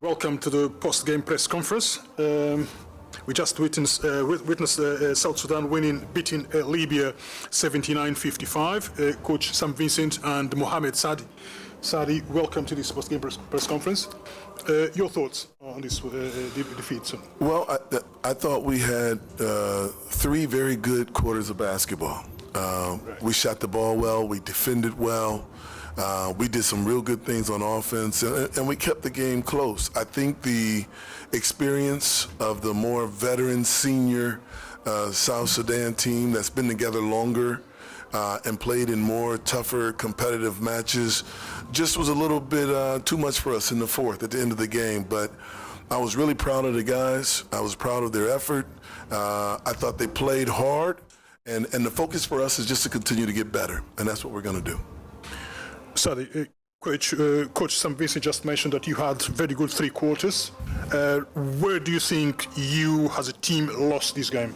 Welcome to the post-game press conference. We just witnessed South Sudan beating Libya 79-55. Coach Sam Vincent and Mohamed Sadi. Sadi, welcome to this post-game press conference. Your thoughts on this defeat? Well, I thought we had 3 very good quarters of basketball. We shot the ball well, we defended well, we did some real good things on offense, and we kept the game close. I think the experience of the more veteran senior South Sudan team that's been together longer and played in more tougher competitive matches just was a little bit too much for us in the fourth at the end of the game. But I was really proud of the guys. I was proud of their effort. I thought they played hard, and the focus for us is just to continue to get better, and that's what we're going to do. Sadi, Coach Sam Vincent just mentioned that you had very good 3 quarters. Where do you think you, as a team, lost this game?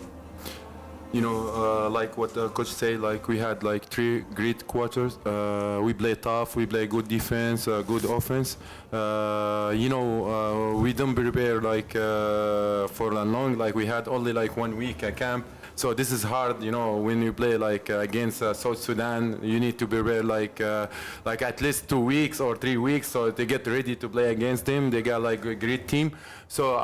You know, like what the coach said, like we had like 3 great quarters. We play tough, we play good defense, good offense. You know, we didn't prepare like for long. Like we had only like 1 week at camp. So this is hard, you know, when you play like against South Sudan, you need to prepare like at least 2 weeks or 3 weeks so they get ready to play against them. They got like a great team. So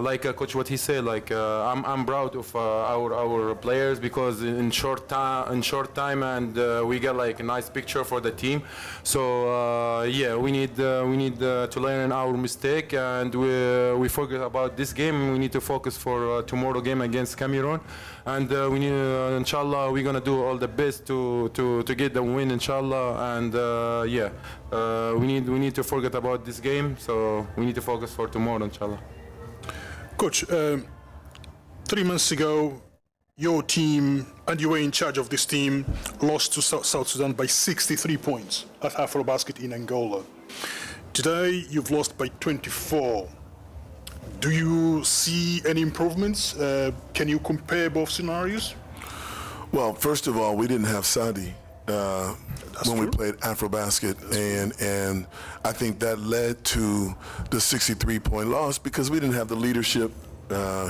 like coach, what he said, like I'm proud of our players because in short time and we got like a nice picture for the team. So yeah, we need to learn our mistake, and we forget about this game. We need to focus for tomorrow game against Cameroon, and we need inshallah we're gonna do all the best to get the win inshallah. And yeah, we need to forget about this game. So we need to focus for tomorrow inshallah. Coach, 3 months ago, your team, and you were in charge of this team, lost to South Sudan by 63 points at AfroBasket in Angola. Today, you've lost by 24. Do you see any improvements? Can you compare both scenarios? Well, first of all, we didn't have Sadi when we played AfroBasket, and I think that led to the 63-point loss because we didn't have the leadership.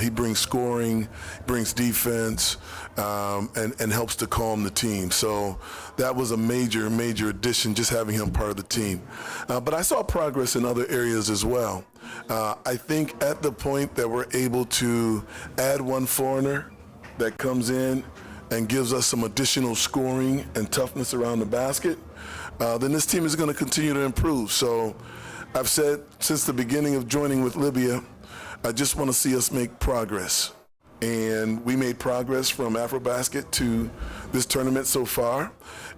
He brings scoring, brings defense, and helps to calm the team. So that was a major addition, just having him part of the team. But I saw progress in other areas as well. I think at the point that we're able to add 1 foreigner that comes in and gives us some additional scoring and toughness around the basket, then this team is going to continue to improve. So I've said since the beginning of joining with Libya, I just want to see us make progress. And we made progress from AfroBasket to this tournament so far.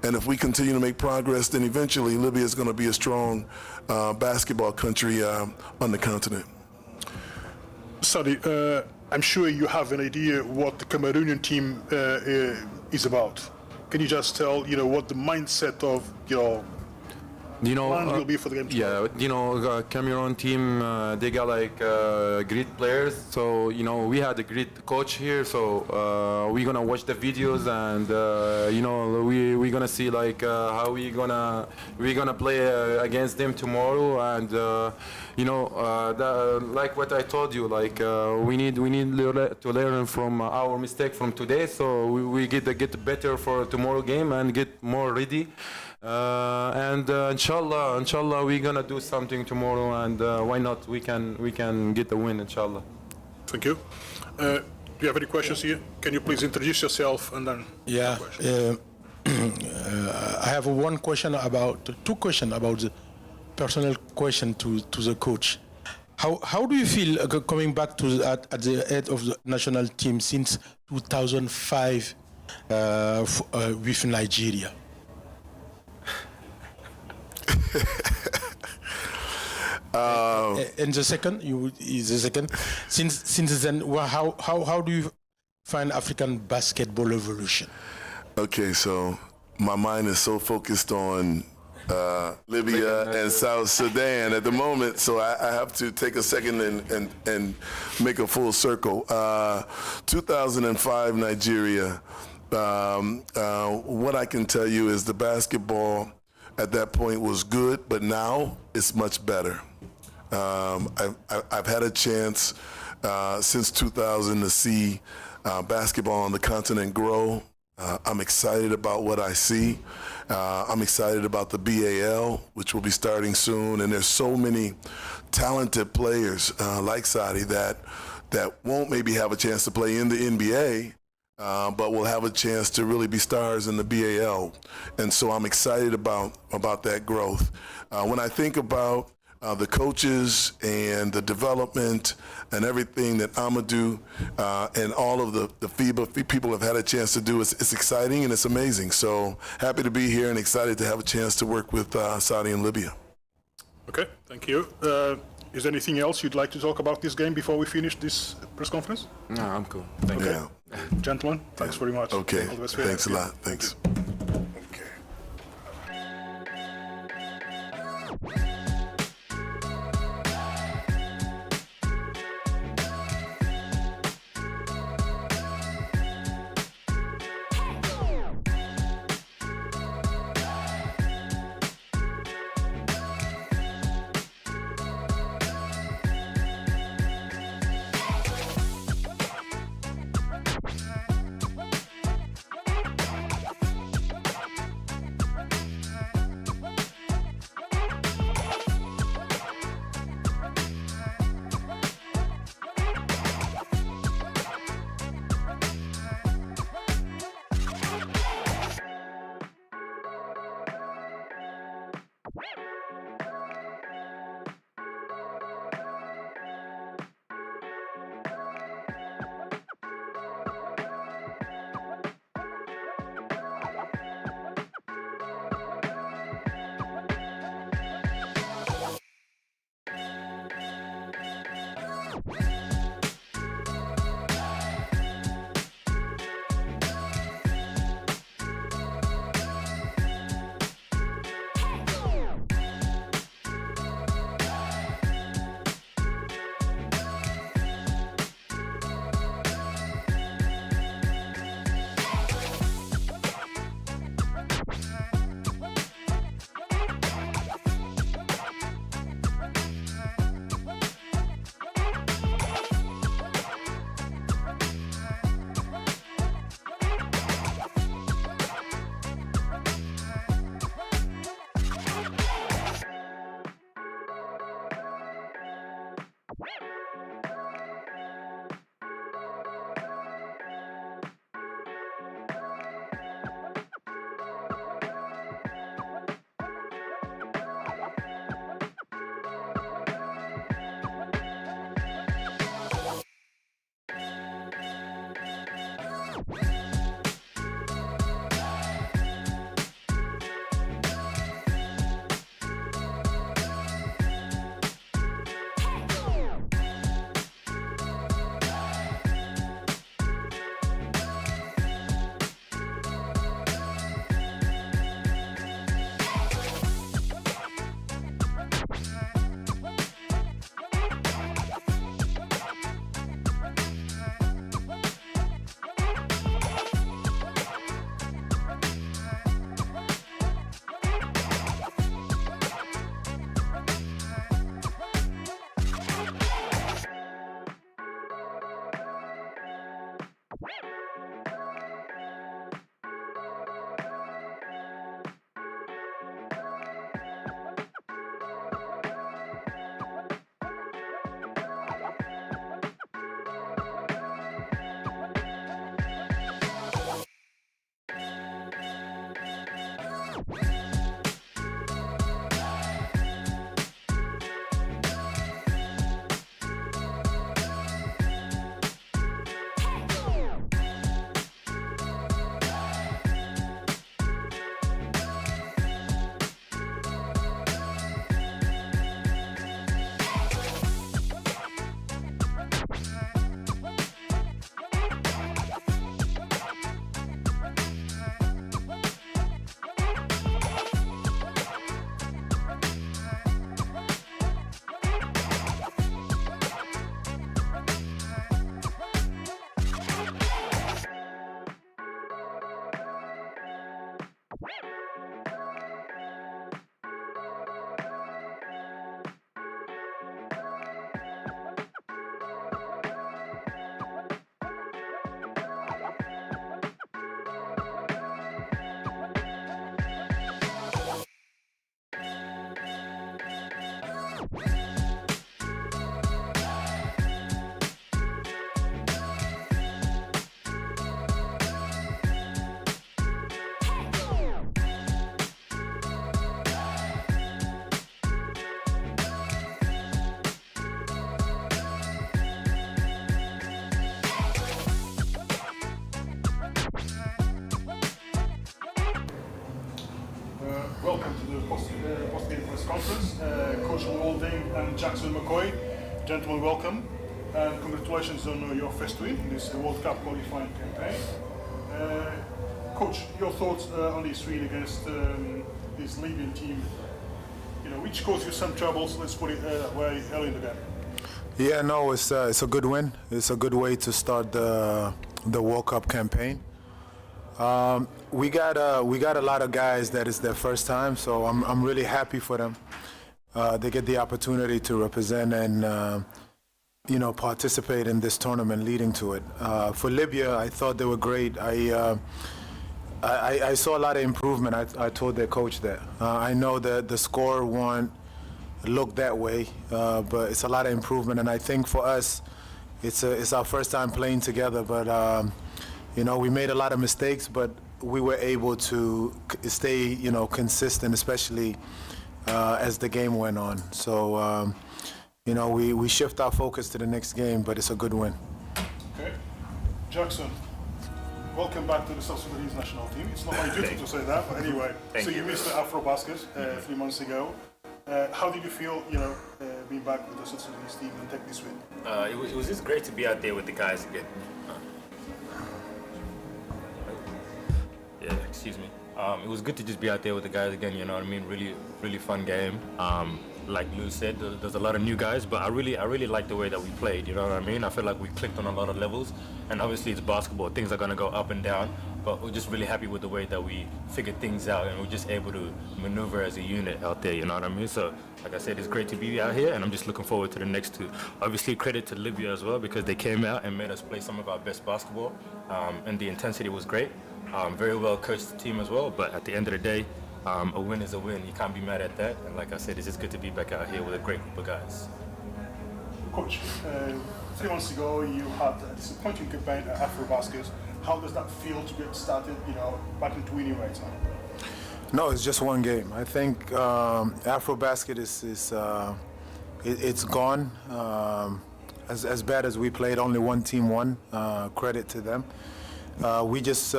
And if we continue to make progress, then eventually Libya is going to be a strong basketball country on the continent. Sadi, I'm sure you have an idea what the Cameroonian team is about. Can you just tell, what the mindset of your plan will be for the game tomorrow? Yeah, Cameroon team, they got like great players. So, we had a great coach here. So we're gonna watch the videos, and we're gonna see like how we're gonna play against them tomorrow. And like what I told you, like we need to learn from our mistake from today. So we get better for tomorrow game and get more ready. And inshallah we're gonna do something tomorrow, and why not, we can get the win inshallah. Thank you. Do you have any questions here? Can you please introduce yourself and then I have 2 questions about the personal question to the coach. How do you feel coming back to at the head of the national team since 2005 with Nigeria? And the second, since then, how do you find African basketball evolution? Okay, so my mind is so focused on Libya and South Sudan at the moment, so I have to take a second and make a full circle. 2005 Nigeria, what I can tell you is the basketball at that point was good, but now it's much better. I've had a chance since 2000 to see basketball on the continent grow. I'm excited about what I see. I'm excited about the BAL, which will be starting soon. And there's so many talented players like Saudi that won't maybe have a chance to play in the NBA, but will have a chance to really be stars in the BAL. And so I'm excited about that growth. When I think about the coaches and the development and everything that Amadou and all of the FIBA people have had a chance to do, it's exciting and it's amazing. So happy to be here and excited to have a chance to work with Saudi and Libya. Okay, thank you. Is there anything else you'd like to talk about this game before we finish this press conference? No, I'm cool. Thank you. Yeah. Gentlemen, thanks very much. Okay. All the best for you. Thanks a lot. Thanks. Welcome to the post-game press conference. Coach Walding and Jackson McCoy. Gentlemen, welcome. And congratulations on your first win in this World Cup qualifying campaign. Coach, your thoughts on this win against this Libyan team, which caused you some troubles, let's put it that way, early in the game? Yeah, no, it's a good win. It's a good way to start the World Cup campaign. We got a lot of guys that is their first time, so I'm really happy for them. They get the opportunity to represent and participate in this tournament leading to it. For Libya, I thought they were great. I saw a lot of improvement. I told their coach that. I know that the score won't look that way, but it's a lot of improvement. And I think for us, it's our first time playing together. But we made a lot of mistakes, but we were able to stay consistent, especially as the game went on. So we shift our focus to the next game, but it's a good win. Okay, Jackson. Welcome back to the South Sudanese national team. It's not my duty to say that, but anyway. So you missed the AfroBasket 3 months ago. How did you feel, being back with the South Sudanese team and take this win? It was just great to be out there with the guys again. Excuse me. It was good to just be out there with the guys again. You know what I mean? Really, really fun game. Like Lou said, there's a lot of new guys, but I really like the way that we played. You know what I mean? I feel like we clicked on a lot of levels, and obviously it's basketball. Things are gonna go up and down, but we're just really happy with the way that we figured things out, and we're just able to maneuver as a unit out there. You know what I mean? So, like I said, it's great to be out here, and I'm just looking forward to the next two. Obviously, credit to Libya as well, because they came out and made us play some of our best basketball, and the intensity was great. Very well coached team as well, but at the end of the day, a win is a win. You can't be mad at that. And like I said, it's just good to be back out here with a great group of guys. Coach, 3 months ago you had a disappointing campaign at AfroBasket. How does that feel to get started, back into winning right now? No, it's just one game. I think AfroBasket it's gone. As bad as we played, only one team won. Credit to them. We just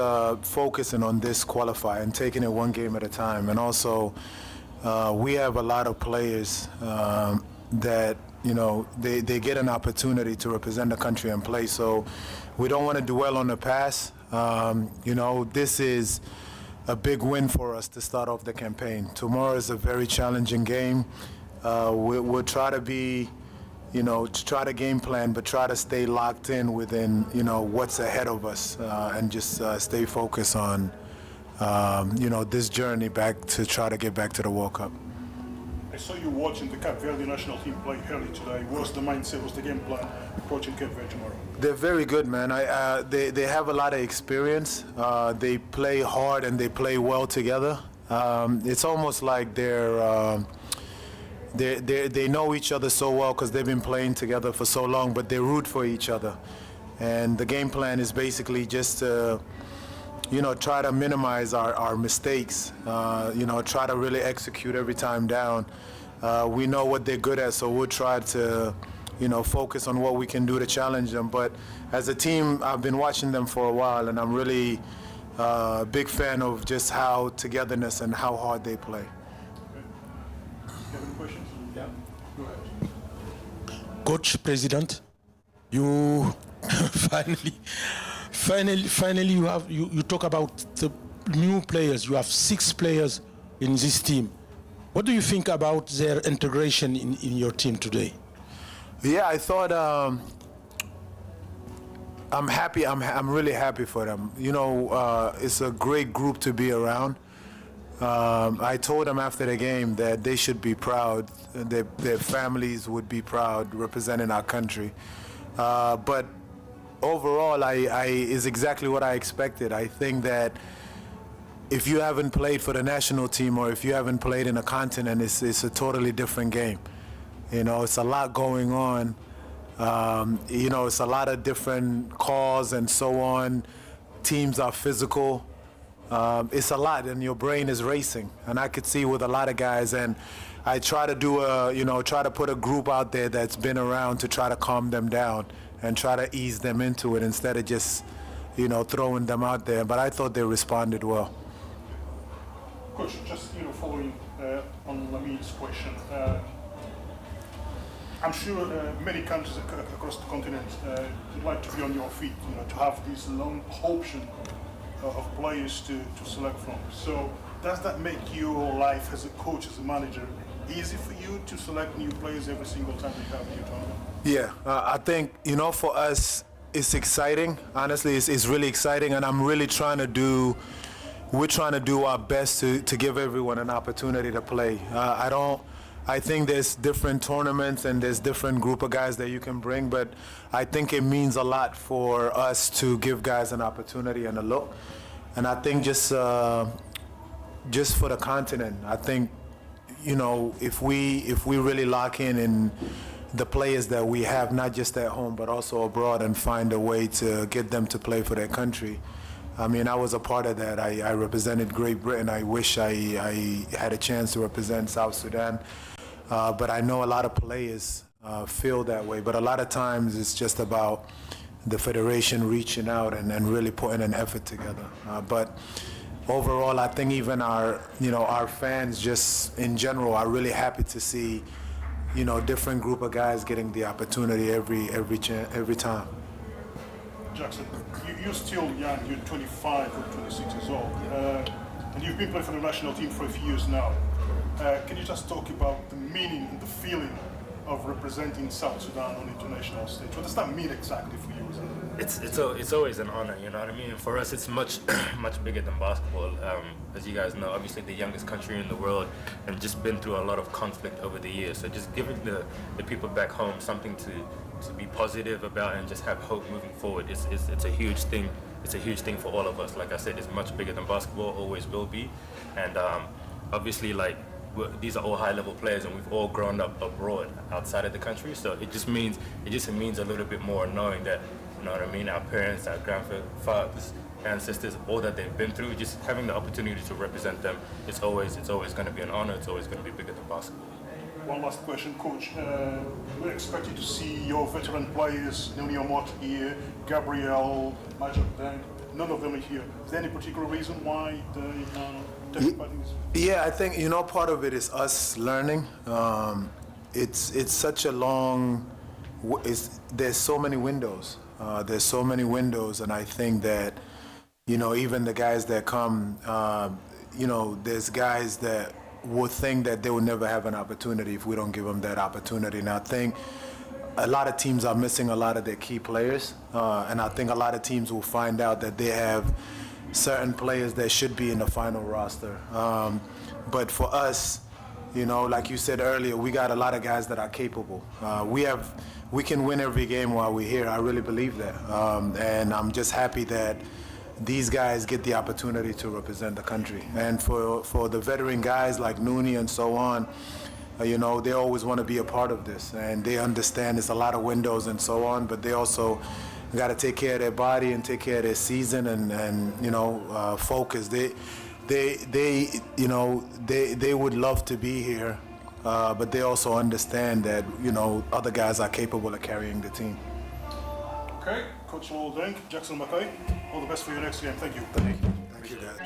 focusing on this qualifier and taking it one game at a time. And also, we have a lot of players that, they get an opportunity to represent the country and play. So we don't want to dwell on the past. This is a big win for us to start off the campaign. Tomorrow is a very challenging game. We'll try to be to try to game plan, but try to stay locked in within, what's ahead of us, and just stay focused on, this journey back to try to get back to the World Cup. I saw you watching the Cape Verde national team play early today. What's the mindset, what's the game plan approaching Cape Verde tomorrow? They're very good, man. They have a lot of experience. They play hard and they play well together. It's almost like they know each other so well because they've been playing together for so long, but they root for each other. And the game plan is basically just to, try to minimize our mistakes, try to really execute every time down. We know what they're good at, so we'll try to, focus on what we can do to challenge them. But as a team, I've been watching them for a while, and I'm really a big fan of just how togetherness and how hard they play. Coach, President, you finally you talk about the new players. You have 6 players in this team. What do you think about their integration in your team today? Yeah, I thought I'm happy. I'm really happy for them. It's a great group to be around. I told them after the game that they should be proud, their families would be proud representing our country. But overall, is exactly what I expected. I think that if you haven't played for the national team or if you haven't played in a continent, it's a totally different game. It's a lot going on. It's a lot of different calls and so on. Teams are physical. It's a lot, and your brain is racing. And I could see with a lot of guys, and I try to do try to put a group out there that's been around to try to calm them down and try to ease them into it instead of just, throwing them out there. But I thought they responded well. Coach, just following on Lamid's question, I'm sure many countries across the continent would like to be on your feet, to have this long option of players to select from. So does that make your life as a coach, as a manager, easy for you to select new players every single time you have a new tournament? Yeah, I think, for us, it's exciting. Honestly, it's really exciting, and we're trying to do our best to give everyone an opportunity to play. I think there's different tournaments and there's different group of guys that you can bring, but I think it means a lot for us to give guys an opportunity and a look. And I think just for the continent, I think, if we really lock in the players that we have, not just at home, but also abroad, and find a way to get them to play for their country. I mean, I was a part of that. I represented Great Britain. I wish I had a chance to represent South Sudan. But I know a lot of players feel that way. But a lot of times it's just about the federation reaching out and really putting an effort together. But overall, I think even our fans, just in general, are really happy to see, different group of guys getting the opportunity every time. Jackson, you're still young. You're 25 or 26 years old, and you've been playing for the national team for a few years now. Can you just talk about the meaning and the feeling of representing South Sudan on the international stage? What does that mean exactly for you? It's always an honor, you know what I mean? For us, it's much bigger than basketball. As you guys know, obviously the youngest country in the world, and just been through a lot of conflict over the years. So just giving the people back home something to be positive about and just have hope moving forward. It's a huge thing. It's a huge thing for all of us. Like I said, it's much bigger than basketball, always will be. And obviously, these are all high-level players, and we've all grown up abroad, outside of the country. So it just means a little bit more knowing that, you know what I mean, our parents, our grandfathers, ancestors, all that they've been through, just having the opportunity to represent them, it's always going to be an honor. It's always going to be bigger than basketball. One last question, Coach. We're expecting to see your veteran players, Nuni Omot here, Gabriel, Major Dank. None of them are here. Is there any particular reason why they take part in this? Yeah, I think, part of it is us learning. It's such a long, there's so many windows. And I think that, even the guys that come, there's guys that will think that they will never have an opportunity if we don't give them that opportunity. And I think a lot of teams are missing a lot of their key players. And I think a lot of teams will find out that they have certain players that should be in the final roster. But for us, like you said earlier, we got a lot of guys that are capable. We can win every game while we're here. I really believe that. And I'm just happy that these guys get the opportunity to represent the country. And for the veteran guys like Nooney and so on, they always want to be a part of this. And they understand there's a lot of windows and so on, but they also got to take care of their body and take care of their season and focus. They would love to be here, but they also understand that, other guys are capable of carrying the team. Okay, Coach Lowell Dank, Jackson Mackay, all the best for your next game. Thank you. Thank you, guys.